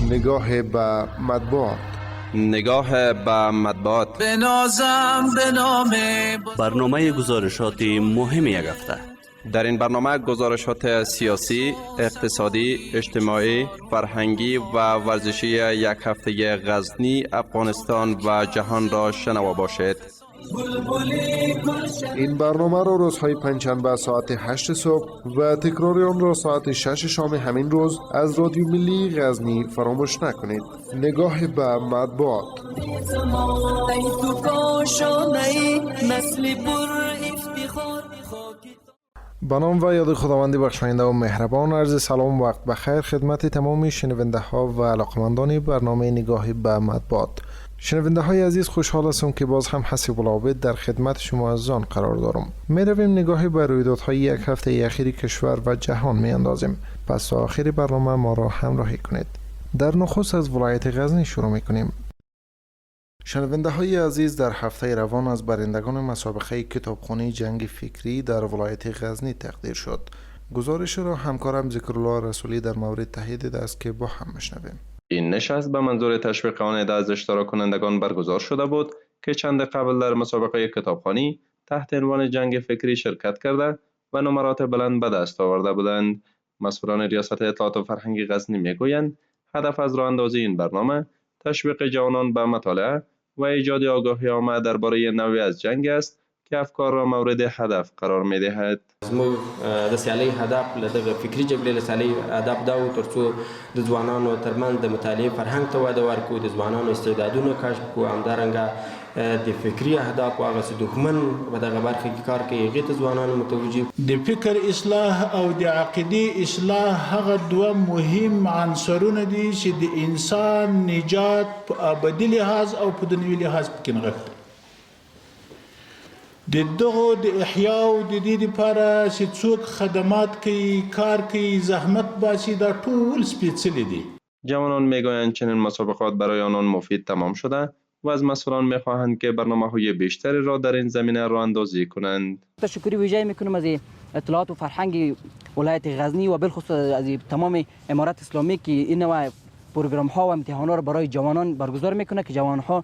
نگاه به مطبوعات. نگاه به مطبوعات. برنامه گزارشات مهم یک هفته. در این برنامه گزارشات سیاسی، اقتصادی، اجتماعی، فرهنگی و ورزشی یک هفته غزنی، افغانستان و جهان را شنوا باشید. این برنامه را روزهای پنجشنبه ساعت 8 صبح و تکرار آن را ساعت 6 شام همین روز از رادیو ملی غزنی فراموش نکنید. نگاه به مطبوعات. به نام و یاد خداوند بخشاینده و مهربان، عرض سلام و وقت بخیر خدمت تمام شنونده ها و علاقمندان برنامه نگاه به مطبوعات. شنونده های عزیز، خوشحال هستم که باز هم حسیب العابد در خدمت شما از آن قرار دارم. می رویم نگاهی به رویدادهای یک هفته اخیر کشور و جهان می اندازیم. پس تا آخر برنامه ما را همراهی کنید. در نخست از ولایت غزنی شروع می کنیم. شنونده های عزیز، در هفته روان از برندگان مسابقه کتابخانه جنگ فکری در ولایت غزنی تقدیر شد. گزارش را همکارم ذکرالله رسولی در مورد تهیه دست که با هم میشنویم. این نشست به منظور تشویق آن عده از اشتراک کنندگان برگزار شده بود که چند قبل در مسابقه کتابخوانی تحت عنوان جنگ فکری شرکت کرده و نمرات بلند به دست آورده بودند. مسئولان ریاست اطلاعات و فرهنگ غزنی میگویند هدف از راه اندازی این برنامه تشویق جوانان به مطالعه و ایجاد آگاهی عامه درباره نوعی از جنگ است که افکار را مورد هدف قرار می‌دهد. زموږ د سیالۍ هدف له دغه فکري جګړې له سیالۍ هدف دا و ترڅو د ځوانانو ترمنځ د مطالعې فرهنګ ته وده ورکړو، د ځوانانو استعدادونه کشف کړو، همدارنګه د فکري اهدافو هغه څه دښمن په دغه برخه کې کار کوي هغې ته ځوانانو متوجه. د فکر اصلاح او د عقیدې اصلاح هغه دوه مهم عنصرونه دي چې د انسان نجات په ابدي لحاظ او په دنیوي لحاظ پکې نغښتي. د دغو د احیا او د دې لپاره چې څوک خدمات کوي، کار کوي، زحمت باسي، دا ټول سپېڅلي دي. جوانان میگویند چنین مسابقات برای آنان مفید تمام شده و از مسئولان میخواهند که برنامه‌های بیشتری را در این زمینه راه اندازی کنند. تشکری ویژه میکنم از اطلاعات و فرهنگ ولایت غزنی و بالخصوص از تمام امارات اسلامی که این نوع پروگرام ها و امتحان ها را برای جوانان برگزار میکنه که جوان ها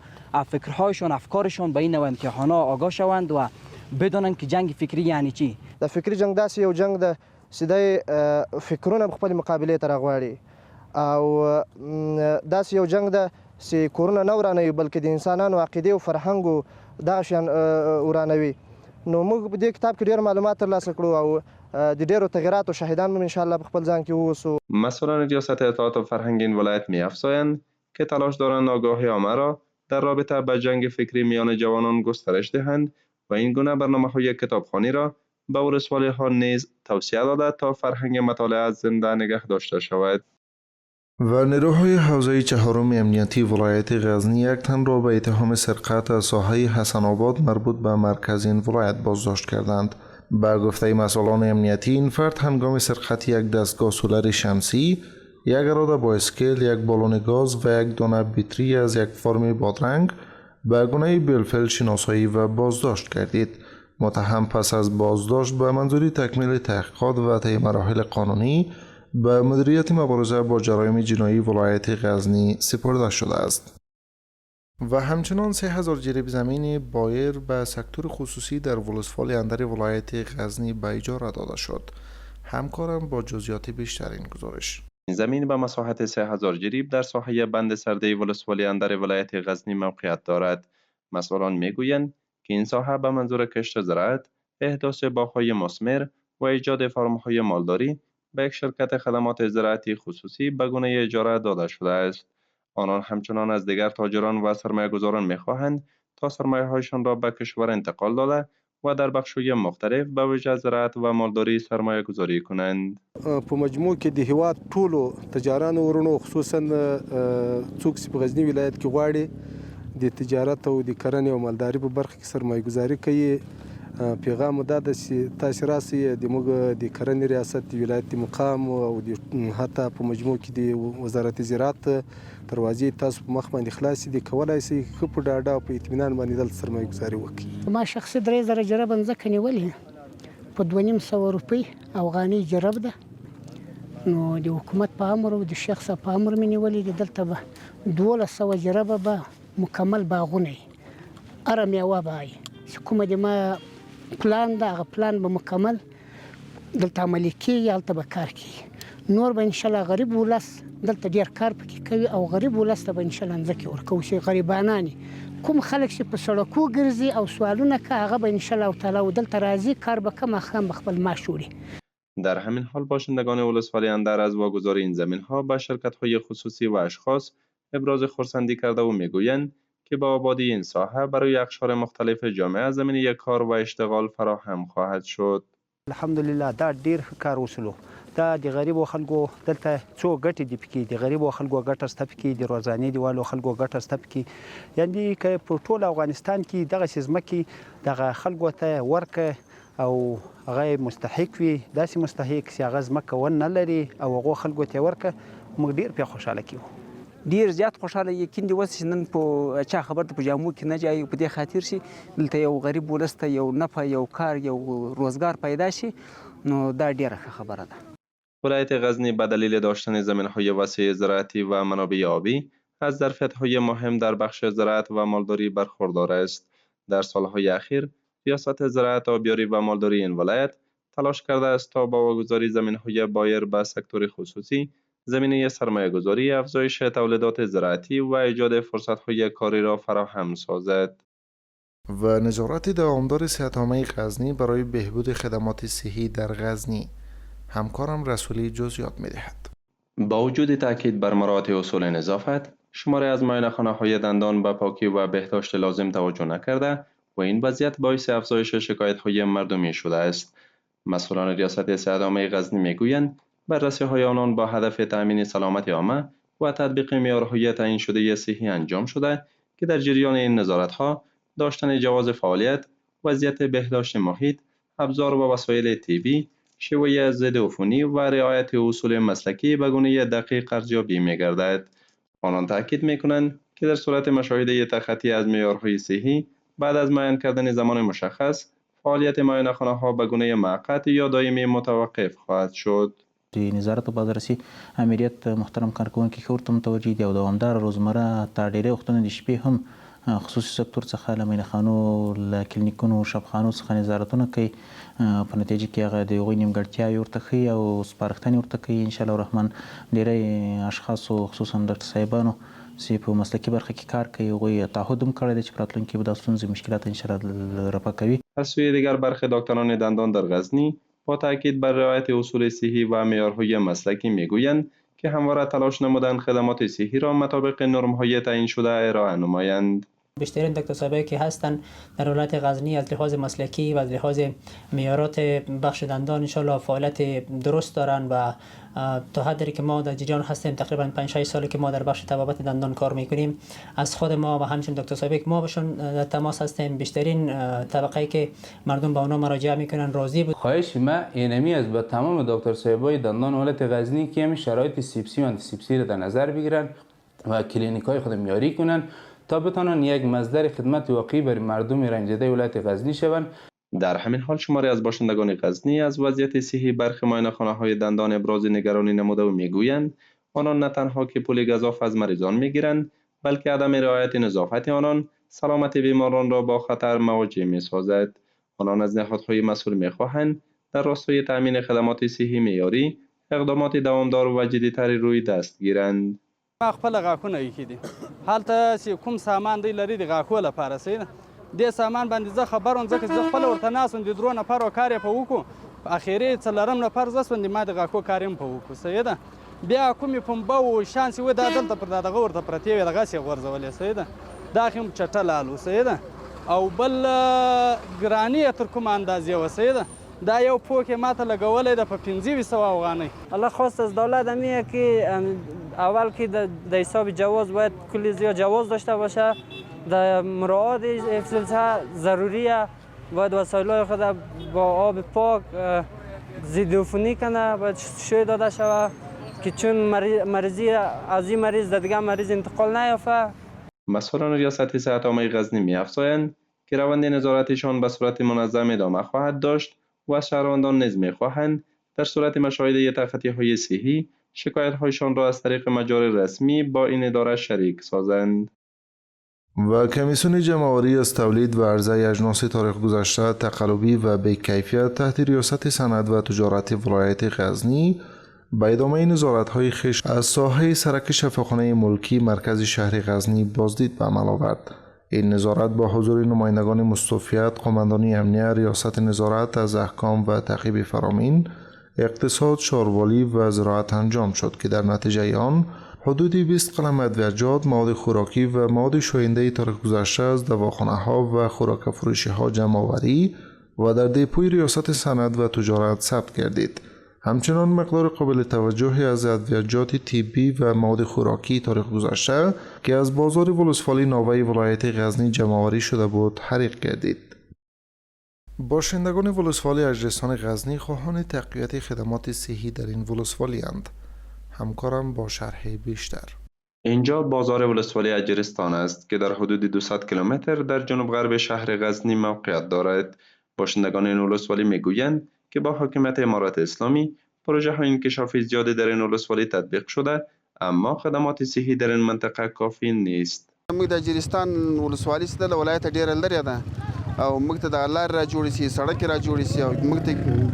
فکرهایشان، افکارشان به این نوع امتحان ها آگاه شوند و بدانند که جنگ فکری یعنی چی. د فکری جنگ داسې یو جنگ ده چې د فکرونه خپل مقابله ته راغواړي او داسې یو جنگ ده چې کورونه نه ورانوي بلکې د انسانانو عقیدې او فرهنګ دغه شیان ورانوي. نو موږ په دې کتاب کې ډېر معلومات ترلاسه کړو او د ډېرو تغییراتو شاهدان هم انشاءالله په خپل ځان کې ووسو. مسئولان ریاست اطلاعات و فرهنگ این ولایت می‌افزایند که تلاش دارند آگاهی عامه را در رابطه با جنگ فکری میان جوانان گسترش دهند و این گونه برنامه‌های کتابخوانی را به ولسوالی‌ها نیز توصیه داده تا فرهنگ مطالعه زنده نگه داشته شود. و نیروهای حوزه چهارم امنیتی ولایت غزنی یک تن را به اتهام سرقت از ساحه حسن آباد مربوط به مرکز این ولایت بازداشت کردند. به گفته مسئولان امنیتی، این فرد هنگام سرقت یک دستگاه سولر شمسی، یک اراده بایسکل، یک بالون گاز و یک دانه بیتری از یک فرم بادرنگ به گونه بالفعل شناسایی و بازداشت گردید. متهم پس از بازداشت به منظور تکمیل تحقیقات و طی مراحل قانونی به مدیریت مبارزه با جرایم جنایی ولایت غزنی سپرده شده است. و همچنان 3000 جریب زمین بایر به سکتور خصوصی در ولسوالی اندر ولایت غزنی به اجاره داده شد. همکارم با جزئیات بیشتر این گزارش. این زمین به مساحت 3000 جریب در ساحه بند سرده ولسوالی اندر ولایت غزنی موقعیت دارد. مسئولان میگویند که این ساحه به منظور کشت زراعت، احداث باغ‌های مثمر و ایجاد فرم‌های مالداری به یک شرکت خدمات زراعتی خصوصی به گونه اجاره داده شده است. آنان همچنان از دیگر تاجران و سرمایه‌گذاران می‌خواهند تا سرمایه‌هایشان را به کشور انتقال داده و در بخش‌های مختلف به ویژه زراعت و مالداری سرمایه‌گذاری کنند. په مجموع کې د هیواد ټولو تجارانو ورونو خصوصا څوک چې په غزنی ولایت کې غواړي د تجارت او د کرنې او مالداري په برخه کې سرمایه‌گذاري کوي. پیغام دا ده چې تاسو راسئ د موږ د کرنې ریاست د ولایت مقام او حتی په مجموع کې د وزارت زراعت دروازې تاسو په مخ باندې خلاصې دي، کولای شئ ښه په ډاډه او په اطمینان باندې دلته سرمایه‌گذاري وکړئ. ما شخصي 3000 جرابه مځکه نیولې په 2500 روپۍ افغاني جراب ده نو د حکومت په امر او د شیخ صاحب په امر مې نیولې دي. دلته به 1200 جربه به مکمل باغونه وي، هره میوه به وي چې کومه د ما پلان ده هغه پلان به مکمل دلته عملي کېږي، هلته به کار کېږي. نور به انشاءالله غریب ولس دلته ډېر کار پکې کوي او غریب ولس ته به انشاءالله ځمکې ورکوو چې غریبانان کوم خلک چې په سړکو ګرځي او سوالونه کوي هغه به انشاءالله تعالی دلته راځي، کار به کوم ماښام به خپل معاش وړي. در همین حال باشندگان ولسوالی اندر از واگذار این زمین ها به شرکت های خصوصی و اشخاص ابراز خرسندی کرده و میگویند که با آبادی این ساحه برای اقشار مختلف جامعه زمینه کار و اشتغال فراهم خواهد شد. الحمدلله دا ډیر کار وسلو. دا د غریبو خلکو دلته څو ګټې دي پکې، د غریبو خلکو ګټه سته پکې، د روزانې دیوالو خلکو ګټه سته پکې. یعنی که په ټول افغانستان کې دغه ځمکې دغه خلکو ته ورکه او هغه مستحق وي، داسې مستحق چې هغه ځمکه ونه لري او هغو خلکو ته ورکه، موږ ډیر پرې خوشحاله کیږو. ډیر زیات خوشاله یقین دی اوس چې نن په چا خبر ته په جامو کې نه جاي په دې خاطر شي دلته یو غریب ولس ته یو نفع، یو کار، یو روزگار پیدا شي، نو دا ډیره خبره ده. ولایت غزنی به دلیل داشتن زمین‌های وسیع زراعتی و منابع آبی از ظرفیت‌های مهم در بخش زراعت و مالداری برخوردار است. در سال‌های اخیر ریاست زراعت، آبیاری و مالداری این ولایت تلاش کرده است تا با واگذاری زمین‌های بایر به سکتور خصوصی زمینه سرمایه‌گذاری، افزایش تولیدات زراعتی و ایجاد فرصت‌های کاری را فراهم سازد. و نظارت دوامدار صحت‌عامه غزنی برای بهبود خدمات صحی در غزنی. همکارم رسولی جزئیات می‌دهد. با وجود تاکید بر مراعات اصول نظافت، شماری از معاینه‌خانه‌های دندان به پاکی و بهداشت لازم توجه نکرده و این وضعیت باعث افزایش شکایت‌های مردمی شده است. مسئولان ریاست صحت‌عامه غزنی می‌گویند بررسی‌های آنان با هدف تأمین سلامت عامه و تطبیق معیارهای تعیین شده صحی انجام شده که در جریان این نظارت‌ها داشتن جواز فعالیت، وضعیت بهداشت محیط، ابزار و وسایل طبی، شیوه ضد عفونی و رعایت اصول مسلکی به گونه دقیق ارزیابی می‌گردد. آنان تاکید می‌کنند که در صورت مشاهده تخطی از معیارهای صحی بعد از معین کردن زمان مشخص، فعالیت معاینه‌خانه‌ها به گونه موقت یا دائمی متوقف خواهد شد. د نظارت و بازرسی امریت محترم کارکوونکي ښه ورته متوجه دي او دوامداره روزمره تا ډېری وختونه د شپې هم خصوصي سکتور څخه له معاینهخانو، له کلینیکونو، شفاخانو څخه نظارتونه کوي. په نتیجه کې هغه د هغوی نیمګړتیاوې ورته ښیي او سپارښتنې ورته کوي. انشاءالله الرحمن ډېری اشخاصو خصوصا ډاکټر صاحبانو چې په مسلکي برخه کې کار کوي هغوی تعهد هم کړی دی چې په راتلونکي کې به دا ستونزې مشکلات انشاءالله رفع کوي. از سوی دیگر برخی دکتران دندان در غزنی با تاکید بر رعایت اصول صحی و معیارهای مسلکی میگویند که همواره تلاش نمودند خدمات صحی را مطابق نرم‌های تعیین شده ارائه نمایند. بیشترین دکتر صاحبایی که هستند در ولایت غزنی از لحاظ مسلکی و از لحاظ معیارات بخش دندان انشالله فعالیت درست دارند و تا حدی که ما در جریان هستیم تقریبا 5-6 سالی که ما در بخش طبابت دندان کار میکنیم، از خود ما و همچنین دکتر صاحبی که ما بهشون در تماس هستیم، بیشترین طبقه‌ای که مردم به اونا مراجعه میکنن راضی بود. خواهش ما اینمی از به تمام دکتر صاحبای دندان ولایت غزنی که همین شرایط سیپسی و آنتی سیپسی را در نظر بگیرن و کلینیکای خود معیاری کنن تا بتوانند یک مصدر خدمت واقعی برای مردم رنج دیده ولایت غزنی شوند. در همین حال شماری از باشندگان غزنی از وضعیت صحی برخی معاینه‌خانه‌های دندان ابراز نگرانی نموده و میگویند آنان نه تنها که پول گزاف از مریضان میگیرند بلکه عدم رعایت نظافت آنان سلامت بیماران را با خطر مواجه میسازد. آنان از نهادهای مسئول میخواهند در راستای تأمین خدمات صحی معیاری اقدامات دوامدار و جدی‌تری روی دست گیرند. ما خپل غاښونه ایښي دي، هلته چې کوم سامان دی لري د غاښو لپاره صحیح ده. دې سامان باندې زه خبر وم ځکه چې زه خپله ورته ناست وم، د درو نفرو کار یې په وکړو، اخري څلورم نفر زه شوم، د ما د غاښو کار یې هم په وکړو صحیح ده. بیا کومې پنبه و شان چې وې دا دلته پر دغه ورته پرتې وې دغسې یې غورځولې صحیح ده. دا هم چټه لال و صحیح ده او بل ګراني یې تر کومه اندازې وه صحیح ده. دا یو پوک ما ته لګولی ده په 2500 افغانۍ. الله خواست از دولت همیه که اول که در حساب جواز باید کلی زیاد جواز داشته باشه، در مراعات سلسله ضروریه، باید وسایل خود با آب پاک ضد عفونی کنه، باید شوی داده شود که چون مریضی از این مریض در دیگه مریض انتقال نیافته. مسئولان ریاست صحت‌عامه غزنی می‌افزایند که روند نظارتشان به صورت منظم ادامه خواهد داشت و شهروندان نیز می‌خواهند در صورت مشاهده تخطی‌های صحی شکایت‌هایشان را از طریق مجاری رسمی با این اداره شریک سازند. و کمیسیون جمع‌آوری از تولید و عرضه اجناس تاریخ گذشته تقلبی و بی‌کیفیت تحت ریاست صنعت و تجارت ولایت غزنی به ادامه نظارت‌های خویش از ساحه سرک شفاخانه ملکی مرکز شهر غزنی بازدید به عمل آورد. این نظارت با حضور نمایندگان مستوفیت، قماندانی امنیه، ریاست نظارت از احکام و تعقیب فرامین، اقتصاد، شاروالی و زراعت انجام شد که در نتیجه آن حدود 20 قلم ادویه‌جات، مواد خوراکی و مواد شوینده تاریخ گذشته از دواخانه‌ها و خوراک فروشی‌ها جمع‌آوری و در دیپوی ریاست صنعت و تجارت ثبت گردید. همچنان مقدار قابل توجهی از ادویه‌جات طبی و مواد خوراکی تاریخ گذشته که از بازار ولسوالی ناوه ولایت غزنی جمع‌آوری شده بود حریق گردید. باشندگان ولسوالی اجرستان غزنی خواهان تقویت خدمات صحی در این ولسوالی اند. همکارم با شرح بیشتر. اینجا بازار ولسوالی اجرستان است که در حدود 200 کیلومتر در جنوب غرب شهر غزنی موقعیت دارد. باشندگان این ولسوالی میگویند که با حاکمیت امارت اسلامی پروژه های انکشافی زیادی در این ولسوالی تطبیق شده، اما خدمات صحی در این منطقه کافی نیست. موږ د اجرستان ولسوالي څخه د ولایت ډیره لرې ده او موږ ته د لار را جوړې شي، سړک را جوړې شي او موږ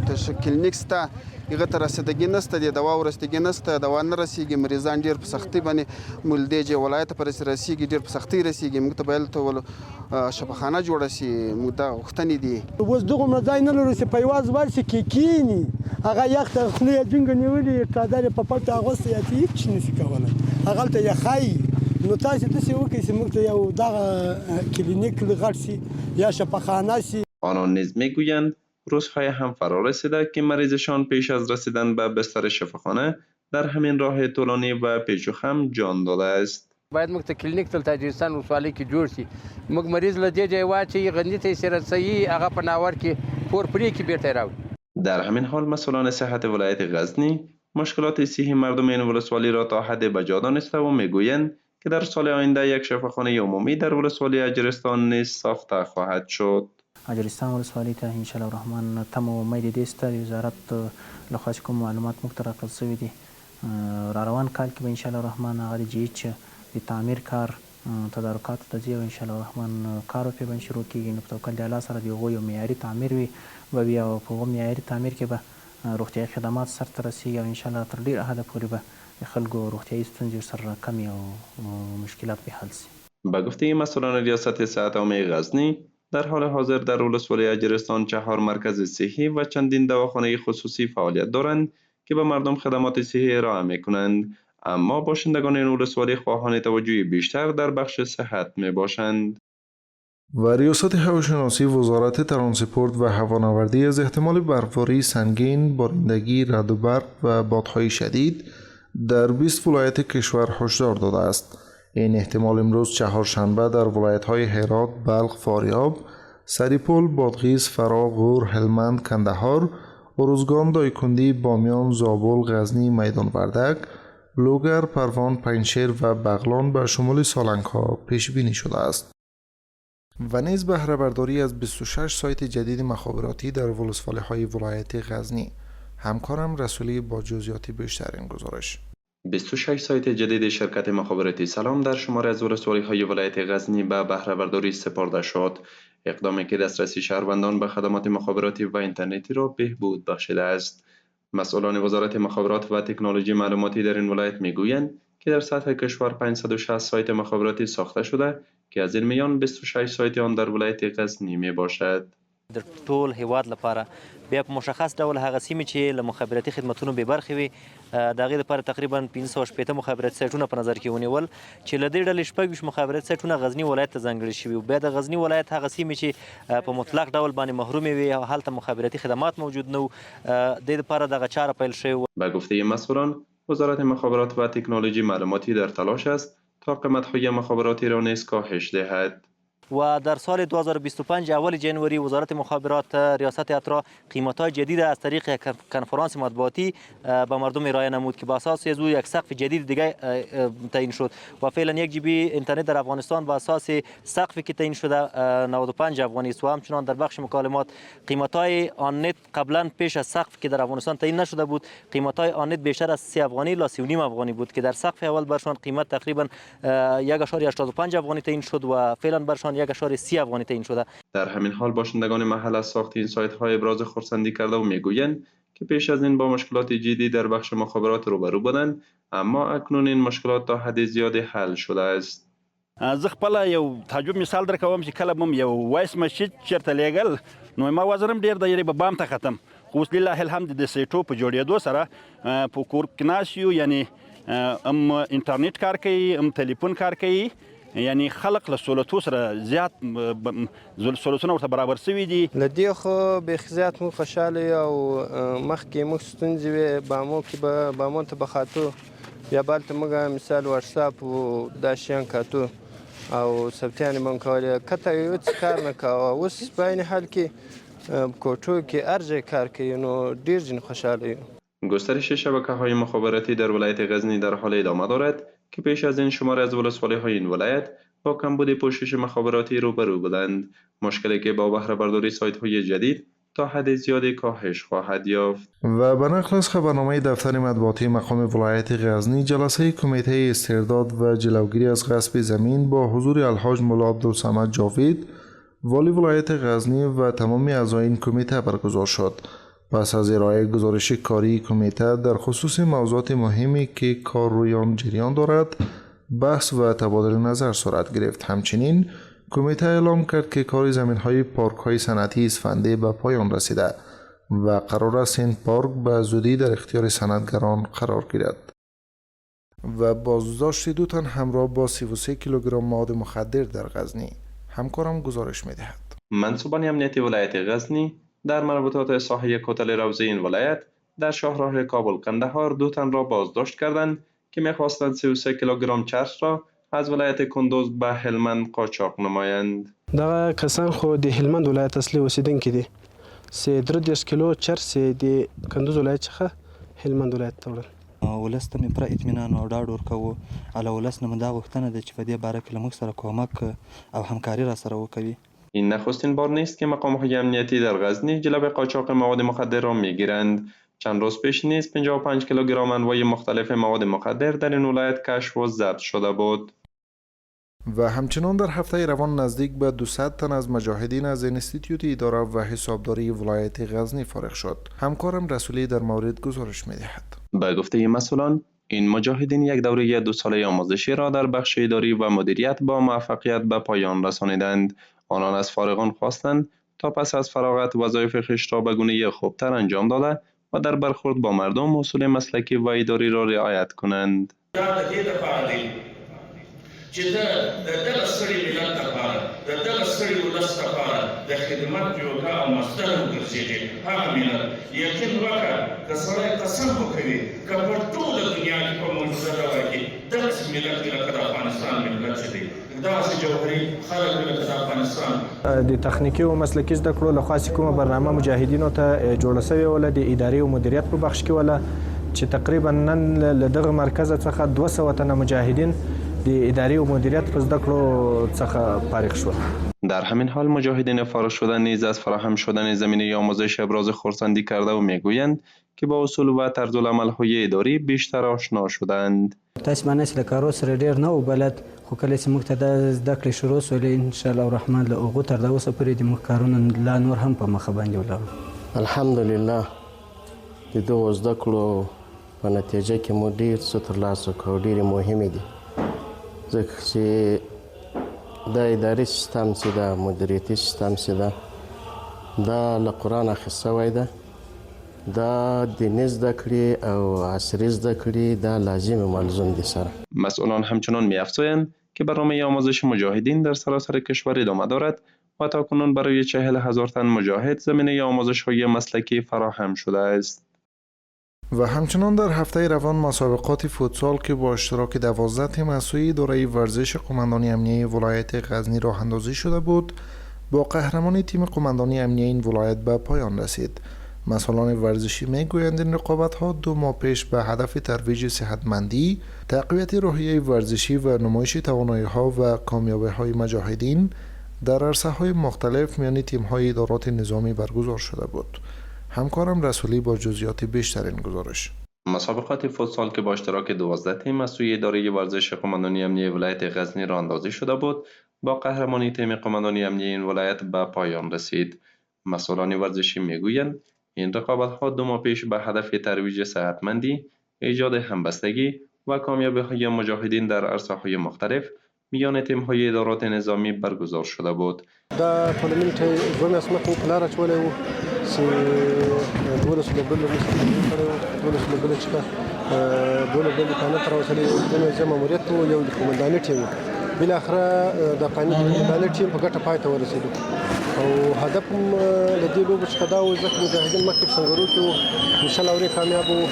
ته کلینیک شته، هغه ته رسیدګي نشته، د دوا ورستګي نشته، دوا نه رسیږي، مریضان ډیر په سختۍ باندې مولدې ولایت پر رسیږي، ډیر په سختۍ رسیږي. موږ ته باید ته شفاخانه جوړه شي، موږ دا غوښتنې دي. اوس دغه ځای نه لرو چې په یواز ورشي کې کینی هغه یخ ته خولې جنګ نیولې ټادر په پټ اغوستې یا هیڅ نشي کولای، هغه ته یخای نو تاسو داسې وکړئ چې موږ ته یو دغه کلینیک لغړ شي یا شفاخانه شي. آنان نیز میگویند روزهای هم فرا رسیده که مریضشان پیش از رسیدن به بستر شفاخانه در همین راه طولانی و پیچ و خم جان داده است. باید موږ ته کلینیک تل اجرستان ولسوالۍ کې جوړ شي، موږ مریض له دې ځای واچوي، غندي ته یې رسوي، هغه په ناور کې پور پرې کې بیرته راوړي. در همین حال مسئولان صحت ولایت غزنی مشکلات صحی مردم این ولسوالی را تا حد بجا دانسته و میگویند که در سال آینده یک شفاخانه عمومی در ولسوالی اجرستان نیز ساخته خواهد شد. اجرستان ولسوالۍ ته ان شاء الله الرحمن تم و امید دې ست وزارت لخوا چې کوم معلومات موږ ته راکړل شوي دي، را روان کال کې به ان شاء الله الرحمن هغه د جیچ د تعمیر کار تدارکات ته ځي او ان شاء الله الرحمن کار پرې باندې شروع کېږي. نو په توکل د الله سره د هغو یو معیاري تعمیر وي به وي او په هغه معیاري تعمیر کې به روغتیایي خدمات سرته رسېږي او ان شاء الله تر ډېره حده پورې به د خلکو روغتیایي ستونزې ورسره کمې او مشکلات به حل شي. به گفته مسئولان ریاست صحت عامه غزنی در حال حاضر در ولسوالی اجرستان 4 مرکز صحی و چندین دواخانه خصوصی فعالیت دارند که به مردم خدمات صحی ارائه می‌کنند، اما باشندگان این ولسوالی خواهان توجه بیشتر در بخش صحت میباشند. و ریاست هواشناسی وزارت ترانسپورت و هوانوردی از احتمال برفباری سنگین، بارندگی، رعد و برق و بادهای شدید در 20 ولایت کشور هشدار داده است. این احتمال امروز چهارشنبه در ولایت‌های هرات، بلخ، فاریاب، سریپول، بادغیس، فرا، غور، هلمند، کندهار، ارزگان، دایکندی، بامیان، زابل، غزنی، میدان وردک، لوگر، پروان، پنجشیر و بغلان به شمول سالنگ‌ها پیش بینی شده است. و نیز بهره برداری از 26 سایت جدید مخابراتی در ولسوالی‌های ولایت غزنی. همکارم رسولی با جزئیات بیشتر این گزارش. 26 سایت جدید شرکت مخابراتی سلام در شماره از ولسوالی‌های ولایت غزنی به بهره برداری سپرده شد. اقدامی که دسترسی شهروندان به خدمات مخابراتی و اینترنتی را بهبود بخشیده است. مسئولان وزارت مخابرات و تکنولوژی معلوماتی در این ولایت میگویند که در سطح کشور 560 سایت مخابراتی ساخته شده که از این میان 26 سایت آن در ولایت غزنی می باشد. در ټول هیواد لپاره بیا په مشخص ډول هغه سیمې چې له مخابراتي خدمتونو بې برخې وي د هغې لپاره تقریبا 580 مخابراتي سایټونه په نظر کې ونیول چې له دې ډلې 26 مخابراتي سایټونه غزني ولایت ته ځانګړي شوي. بیا د غزني ولایت هغه سیمې چې په مطلق ډول باندې محرومې وي او هلته مخابراتي خدمات موجود نه و، د دې لپاره دغه چاره پیل شوې. به گفته مسئولان وزارت مخابرات و تکنولوژی معلوماتی در تلاش است تا قیمت‌های مخابراتی را نیز کاهش دهد. و در سال 2025 اول جنوری وزارت مخابرات ریاست اترا قیمت‌های جدید از طریق یک کنفرانس مطبوعاتی به مردم ارائه نمود که با اساس از او یک سقف جدید دیگه تعیین شد و فعلا یک جی بی اینترنت در افغانستان با اساس سقفی که تعیین شده 95 افغانی است و همچنان در بخش مکالمات قیمت‌های آن نت قبلا پیش از سقف که در افغانستان تعیین نشده بود قیمت‌های آن نت بیشتر از 3 افغانی الی 3.5 افغانی بود که در سقف اول برشان قیمت تقریبا 1.85 افغانی تعیین شد و فعلا برشان 1.30 افغانی تعیین شده. در همین حال باشندگان محل از ساخت این سایت های ابراز خرسندی کرده و میگویند که پیش از این با مشکلات جدی در بخش مخابرات روبرو بودند اما اکنون این مشکلات تا حد زیادی حل شده است. زه خپل یو تعجب مثال درکوم چې کله بم یو وایس مسیج چرته لیږل نو ما وزرم ډیر د یری به بام ته ختم خو اوس لله الحمد د سیټو په جوړېدو سره په کور کې ناست یو یعنی ام انټرنیټ کار کوي ام تلیفون کار کوي یعنی خلق له سہولتو سره زیات سہولتونه ورته برابر شوي دي. له دې خو بیخي زیات موږ خوشحاله یو او مخکې موږ ستونزې وې بامو کې به بامو ته به خاتو یا بالته موږ مثال واتساپ و دا شیان کاتو او ثبتیانې به کولې کته یو څه کار نه کوه اوس په عین حال کې کوټو کې هر ځای کار کوي نو ډېر ځین خوشحاله یو. گسترش شبکه‌های مخابراتی در ولایت غزنی در حال ادامه دارد که پیش از این شمار از ولسوالی‌های این ولایت با کمبود پوشش مخابراتی روبرو بودند، مشکلی که با بهره برداری سایت‌های جدید تا حد زیادی کاهش خواهد یافت. و به نقل از خبرنامه دفتر مطبوعاتی مقام ولایت غزنی جلسه کمیته استرداد و جلوگیری از غصب زمین با حضور الحاج مولا عبدالصمد جاوید والی ولایت غزنی و تمامی اعضای این کمیته برگزار شد. پس از ارائه گزارش کاری کمیته در خصوص موضوعات مهمی که کار روی آن جریان دارد بحث و تبادل نظر صورت گرفت. همچنین کمیته اعلام کرد که کار زمین‌های پارک‌های صنعتی اسفنده به پایان رسیده و قرار است این پارک به زودی در اختیار صنعتگران قرار گیرد. و بازداشت 2 تن همراه با 33 کیلوگرم مواد مخدر در غزنی. همکارم گزارش می‌دهد. منصوبان امنیتی ولایت غزنی در مربوطات ساحه کتل روزه این ولایت در شاهراه کابل قندهار 2 تن را بازداشت کردند که می‌خواستند 33 کیلوگرم چرس را از ولایت کندوز به هلمند قاچاق نمایند. دغه کسان خو د هلمند ولایت اصلي اوسیدونکي دي. 33 کیلو چرس د کندوز ولایت څخه هلمند ولایت ته وړل. ولس ته مې پوره اطمینان او ډاډ ورکوو او ولس نه مې دا غوښتنه ده چې په دې باره کې له موږ سره کومک او همکاري را سره وکوي. این نخستین بار نیست که مقام‌های امنیتی در غزنی جلوی قاچاق مواد مخدر را می‌گیرند. چند روز پیش نیز 55 کیلوگرم انواع مختلف مواد مخدر در این ولایت کشف و ضبط شده بود. و همچنان در هفته روان نزدیک به 200 تن از مجاهدین از انستیتیوت اداره و حسابداری ولایت غزنی فارغ شد. همکارم رسولی در مورد گزارش می‌دهد. به گفته مسئولان این مجاهدین یک دوره 2 ساله آموزشی را در بخش اداری و مدیریت با موفقیت به پایان رسانیدند. آنان از فارغان خواستند تا پس از فراغت وظایف خویش را به گونه خوبتر انجام داده و در برخورد با مردم اصول مسلکی و اداری را رعایت کنند. چې د دغه ستړي ملت لپاره د دغه ستړي ولس لپاره د خدمت جوګه او مصدر وګرځېږي هغه ملت یقین وکړه که سړی قسم وکوي که په ټوله دنیا کې په موجوده ډول کې دغسې ملت وي لکه د افغانستان ملت چې دی دغسې جوهري خلک وي لکه د افغانستان. د تخنیکي او مسلکي زده کړو لخوا چې کومه برنامه مجاهدینو ته جوړه سوې وله د ادارې او مدیریت په بخش کې وله چې تقریبا نن له دغه مرکز څخه 200 تنه مجاهدین د اداری و مدیریت په زده کړو څخه فارغ شو. در همین حال مجاهدین فارغ شده نیز از فراهم شدن زمینه آموزش ابراز خرسندی کرده و میگویند که با اصول و طرزالعمل‌های اداری بیشتر آشنا شدند. تاسو باندې چې کارو سره ډیر نه وبلد خو کله چې موږ ته د زده کړې شروع سولې ان شاء الله الرحمن له اوغه تر دا اوسه پورې د موږ کارونه لا نور هم په مخه باندې ولاړ. الحمدلله د دغو زده کړو په نتیجه کې مو ډیر څه ترلاسه کړو ډېرې مهمې دي ځکه چې دا اداري سیستم چې ده مدیریتي سیستم چې ده دا له قرآن اخیست شوی ده دا دیني زده کړې او عصري زده کړې دا لازم و ملزوم دي سره. مسئولان همچنان می‌افزایند که برنامه آموزش مجاهدین در سراسر کشور ادامه دارد و تاکنون برای 40,000 تن مجاهد زمینه آموزش‌های مسلکی فراهم شده است. و همچنان در هفته روان مسابقات فوتسال که با اشتراک 12 تیم از سوی اداره ورزش قماندانی امنیه ولایت غزنی راه اندازی شده بود، با قهرمانی تیم قماندانی امنیه این ولایت به پایان رسید. مسئولان ورزشی میگویند این رقابت‌ها 2 ماه پیش به هدف ترویج صحتمندی، تقویت روحیه ورزشی و نمایش توانایی‌ها و کامیابی‌های مجاهدین در عرصه‌های مختلف میان تیم‌های ادارات نظامی برگزار شده بود. همکارم رسولی با جزئیات بیشتر این گزارش. مسابقات فوتسال که با اشتراک 12 تیم از سوی اداره ورزش قماندانی امنیه ولایت غزنی راه اندازی شده بود، با قهرمانی تیم قماندانی امنیه این ولایت به پایان رسید. مسئولان ورزشی میگویند این رقابت‌ها 2 ماه پیش به هدف ترویج صحتمندی، ایجاد همبستگی و کامیابی‌های مجاهدین در عرصه‌های مختلف میان تیم‌های ادارات نظامی برگزار شده بود. دا ټورنمنټ دوه میاشتې مخکې په لاره اچولی و چې 12 لوبډلو موږ کړی و 12 لوبډلې چې 2 لوبډلې فاینل ته راوتلې وې. د زه ماموریت و یو د قومنداني ټیم و. بالاخره د قومنداني ټیم په ګټه پای ته ورسېدو او هدف هم له دې لوبو څخه دا و ځکه مجاهدین مخکې په سنګرو کې وو، انشاءالله ورې کامیاب وو،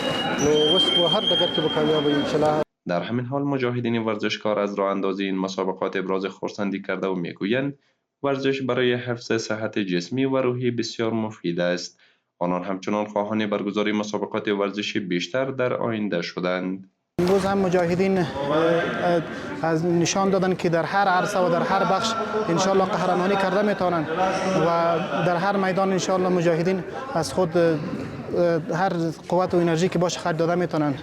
نو اوس په هر ډګر کې به کامیاب وي انشاءالله. در همین حال مجاهدین ورزشکار از راه اندازی این مسابقات ابراز خرسندی کرده و میگویند ورزش برای حفظ صحت جسمی و روحی بسیار مفید است. آنان همچنان خواهان برگزاری مسابقات ورزشی بیشتر در آینده شدند. امروز هم مجاهدین از نشان دادن که در هر عرصه و در هر بخش انشالله قهرمانی کرده میتونن و در هر میدان انشالله مجاهدین از خود هر قوت و انرژی که باشه خرج داده میتونن.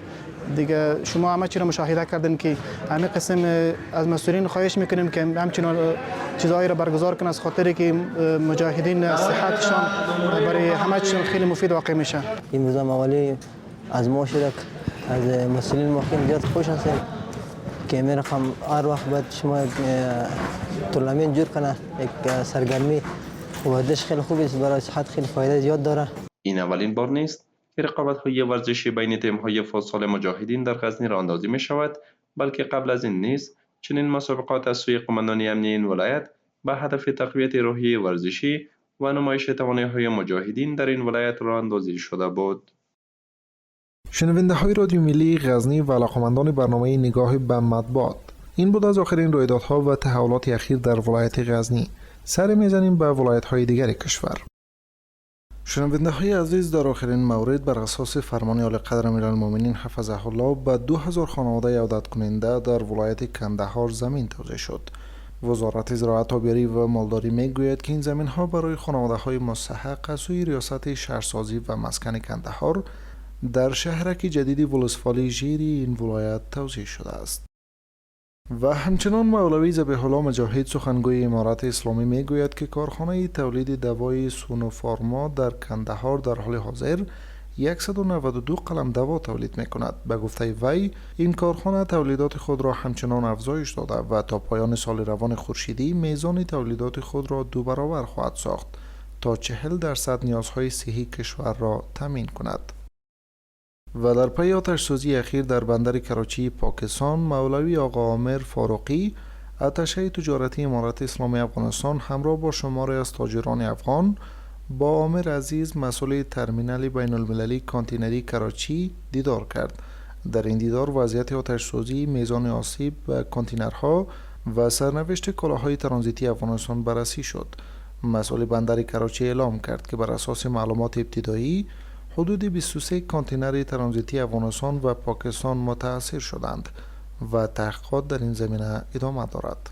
دیگه شما همه چی رو مشاهده کردین که همه قسم از مسئولین خواهش میکنیم که همچنان چیزهایی رو برگزار کنن از خاطری که مجاهدین صحتشان برای همه چیشان خیلی مفید واقع میشه. این روزا موالی از مشارک از مسئولین ممکن زیاد خوش هستیم که می رقم هر وقت باید شما تورنمنت جور کنه، یک سرگرمی ورزش خیلی خوب است، برای صحت خیلی فایده زیاد داره. این اولین بار نیست که رقابت‌های ورزشی بین تیم‌های فوتسال مجاهدین در غزنی راه اندازی می‌شود، بلکه قبل از این نیز چنین مسابقات از سوی قماندانی امنیه این ولایت به هدف تقویت روحیه ورزشی و نمایش توانایی‌های مجاهدین در این ولایت راه اندازی شده بود. شنونده های رادیو ملی غزنی و علاقمندان برنامه نگاه به مطبوعات، این بود از آخرین رویدادها و تحولات اخیر در ولایت غزنی. سر میزنیم به ولایت های دیگر کشور. شنونده های عزیز، در آخرین مورد بر اساس فرمان اعلی قدر امیرالمؤمنین حفظه الله به 2000 خانواده عودت کننده در ولایت کندهار زمین توزیع شد. وزارت زراعت، آبیاری و مالداری میگوید که این زمین ها برای خانواده های مستحق از سوی ریاست شهرسازی و مسکن کندهار در شهرک جدید ولسوالی ژیری این ولایت توزیع شده است. و همچنان مولوی ذبیح الله مجاهد سخنگوی امارت اسلامی میگوید که کارخانه تولید دوای سونوفارما در کندهار در حال حاضر 192 قلم دوا تولید میکند. به گفته وی این کارخانه تولیدات خود را همچنان افزایش داده و تا پایان سال روان خورشیدی میزان تولیدات خود را 2 برابر خواهد ساخت تا 40% نیازهای صحی کشور را تامین کند. و در پی آتش سوزی اخیر در بندر کراچی پاکستان، مولوی آقا عامر فاروقی، اتشه تجارتی امارت اسلامی افغانستان همراه با شماری از تاجران افغان با عامر عزیز مسئول ترمینال بین المللی کانتینری کراچی دیدار کرد. در این دیدار وضعیت آتش سوزی، میزان آسیب به کانتینرها و سرنوشت کالاهای ترانزیتی افغانستان بررسی شد. مسئول بندر کراچی اعلام کرد که بر اساس معلومات ابتدایی حدود 23 کانتینر ترانزیتی افغانستان و پاکستان متاثر شدند و تحقیقات در این زمینه ادامه دارد.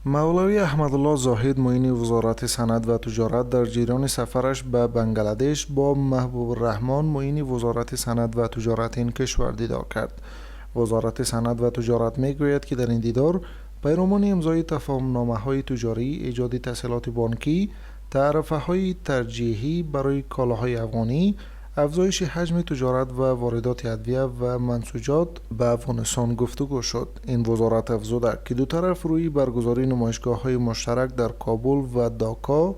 مولوی احمدالله زاهد معین وزارت صنعت و تجارت در جریان سفرش به بنگلادش با محبوب الرحمن معین وزارت صنعت و تجارت این کشور دیدار کرد. وزارت صنعت و تجارت میگوید که در این دیدار پیرامون امضای تفاهم‌نامه‌های تجاری، ایجاد تسهیلات بانکی، تعرفه‌های ترجیحی برای کالاهای افغانی، افزایش حجم تجارت و واردات ادویه و منسوجات به افغانستان گفتگو شد. این وزارت افزوده که دو طرف روی برگزاری نمایشگاه‌های مشترک در کابل و داکا،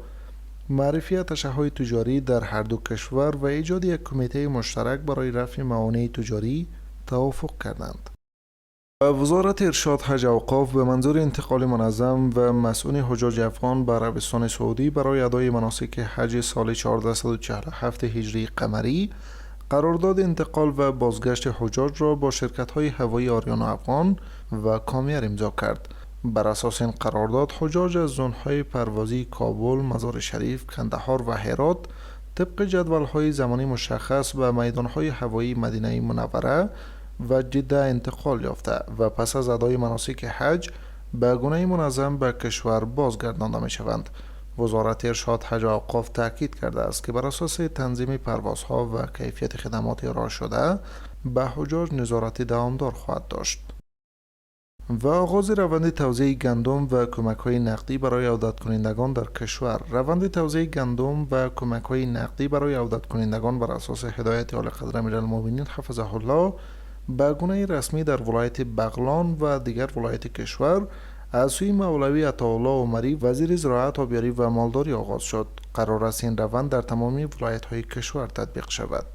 معرفی اتشه‌های تجاری در هر دو کشور و ایجاد یک کمیته مشترک برای رفع موانع تجاری توافق کردند. وزارت ارشاد، حج و اوقاف به منظور انتقال منظم و مسئول حجاج افغان به عربستان سعودی برای ادای مناسک حج سال 1447 هجری قمری قرارداد انتقال و بازگشت حجاج را با شرکت‌های هوایی آریان افغان و کامیر امضا کرد. بر اساس این قرارداد حجاج از زون‌های پروازی کابل، مزار شریف، کندهار و هرات طبق جدول‌های زمانی مشخص به میدان‌های هوایی مدینه منوره و جده انتقال یافته و پس از ادای مناسک حج به گونه منظم به کشور بازگردانده می‌شوند. وزارت ارشاد، حج و اوقاف تاکید کرده است که بر اساس تنظیم پروازها و کیفیت خدمات ارائه شده به حجاج نظارت دوامدار خواهد داشت. و آغاز روند توزیع گندم و کمک‌های نقدی برای عودت کنندگان در کشور. روند توزیع گندم و کمک‌های نقدی برای عودت کنندگان بر اساس هدایت اعلی قدر امیرالمؤمنین حفظه الله به گونه رسمی در ولایت بغلان و دیگر ولایت کشور از سوی مولوی عطاالله عمری وزیر زراعت، آبیاری و مالداری آغاز شد. قرار است این روند در تمامی ولایت‌های کشور تطبیق شود.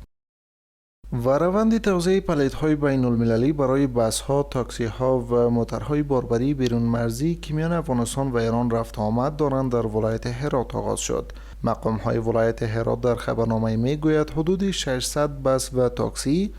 و روند توزیع پلیت‌های بین المللی برای بس‌ها، تاکسی‌ها و موترهای باربری بیرون مرزی که میان افغانستان و ایران رفت آمد دارند در ولایت هرات آغاز شد. مقام‌های ولایت هرات در خبرنامه می‌گوید حدود 600 بس و تاکسی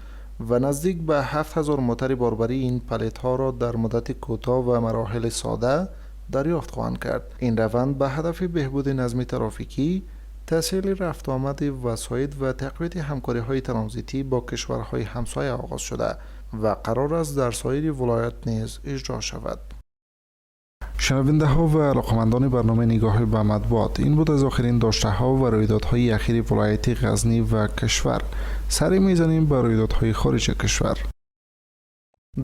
و نزدیک به 7000 موتر باربری این پلیت‌ها را در مدت کوتاه و مراحل ساده دریافت خواهند کرد. این روند به هدف بهبود نظم ترافیکی، تسهیل رفت آمد وسایط و تقویت همکاری‌های ترانزیتی با کشورهای همسایه آغاز شده و قرار است در سایر ولایات نیز اجرا شود. شنونده ها و علاقمندان برنامه نگاه به مطبوعات، این بود از آخرین داشته ها و رویدادهای اخیر ولایت غزنی و کشور. سری میزنیم به رویدادهای خارج کشور.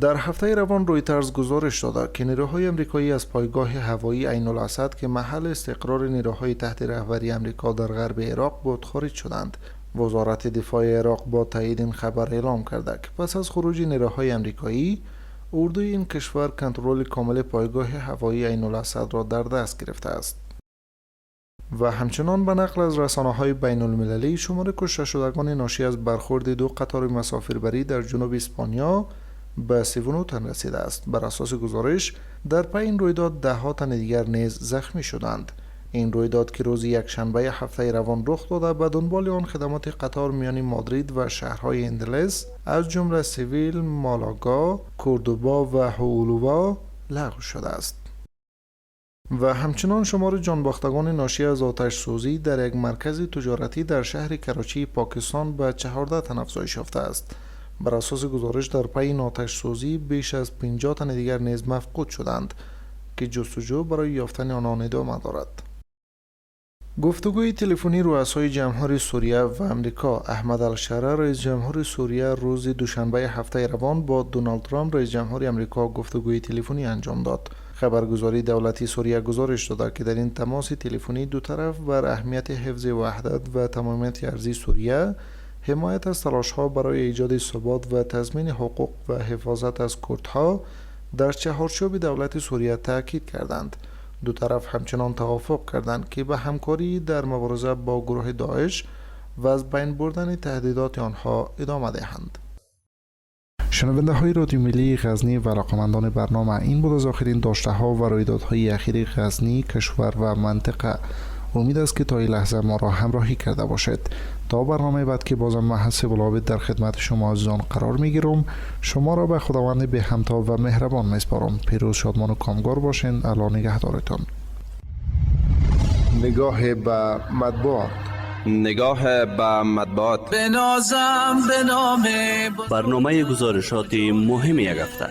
در هفته روان رویترز گزارش داده که نیروهای امریکایی از پایگاه هوایی عین الاسد که محل استقرار نیروهای تحت رهبری امریکا در غرب عراق بود خارج شدند. وزارت دفاع عراق با تایید این خبر اعلام کرده که پس از خروج نیروهای امریکایی، اردوی این کشور کنترل کامل پایگاه هوایی عین الاسد را در دست گرفته است. و همچنان به نقل از رسانه‌های بین المللی شمار کشته شدگان ناشی از برخورد دو قطار مسافربری در جنوب اسپانیا به 39 تن رسیده است. بر اساس گزارش در پی این رویداد 10 تن دیگر نیز زخمی شدند. این رویداد که روز یکشنبه هفته روان رخ داده به دنبال آن خدمات قطار میان مادرید و شهرهای اندلس از جمله سویل، مالاگا، کوردوبا و هولووا لغو شده است. و همچنان شمار جانباختگان ناشی از آتش سوزی در یک مرکز تجارتی در شهر کراچی پاکستان به 14 تن افزایش یافته است. بر اساس گزارش در پی این آتش سوزی بیش از 50 تن دیگر نیز مفقود شدند که جستجو برای یافتن آنان ادامه دارد. گفتگوی تلفنی رؤسای جمهوری سوریه و امریکا. احمد الشره رئیس جمهور سوریه روز دوشنبه هفته روان با دونالد ترامپ رئیس جمهور امریکا گفتگوی تلفنی انجام داد. خبرگزاری دولتی سوریه گزارش داده که در این تماس تلفنی دو طرف بر اهمیت حفظ وحدت و تمامیت ارضی سوریه، حمایت از تلاش‌ها برای ایجاد ثبات و تضمین حقوق و حفاظت از کردها در چهارچوب دولت سوریه تاکید کردند. دو طرف همچنان توافق کردند که به همکاری در مبارزه با گروه داعش و از بین بردن تهدیدات آنها ادامه دهند. شنونده های رادیو ملی غزنی و علاقمندان برنامه، این بود از آخرین داشته ها و رویدادهای اخیر غزنی، کشور و منطقه. امید است که تا این لحظه ما را همراهی کرده باشد. تا برنامه بعد که بازم من حسب العابد در خدمت شما عزیزان قرار میگیرم. شما را به خداوند به همتا و مهربان میسپارم. پیروز، شادمان و کامگار باشین. الله نگهدارتان. نگاه به مطبوعات. نگاه به مطبوعات. برنامه گزارشات مهم یک هفته.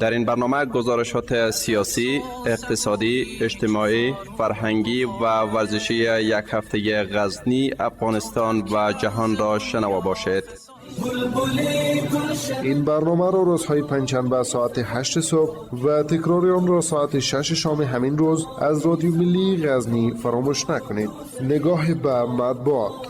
در این برنامه گزارشات سیاسی، اقتصادی، اجتماعی، فرهنگی و ورزشی یک هفته غزنی، افغانستان و جهان را شنوا باشید. این برنامه را روزهای پنجشنبه ساعت 8 صبح و تکرار آن را ساعت 6 شام همین روز از رادیو ملی غزنی فراموش نکنید. نگاه به مطبوعات.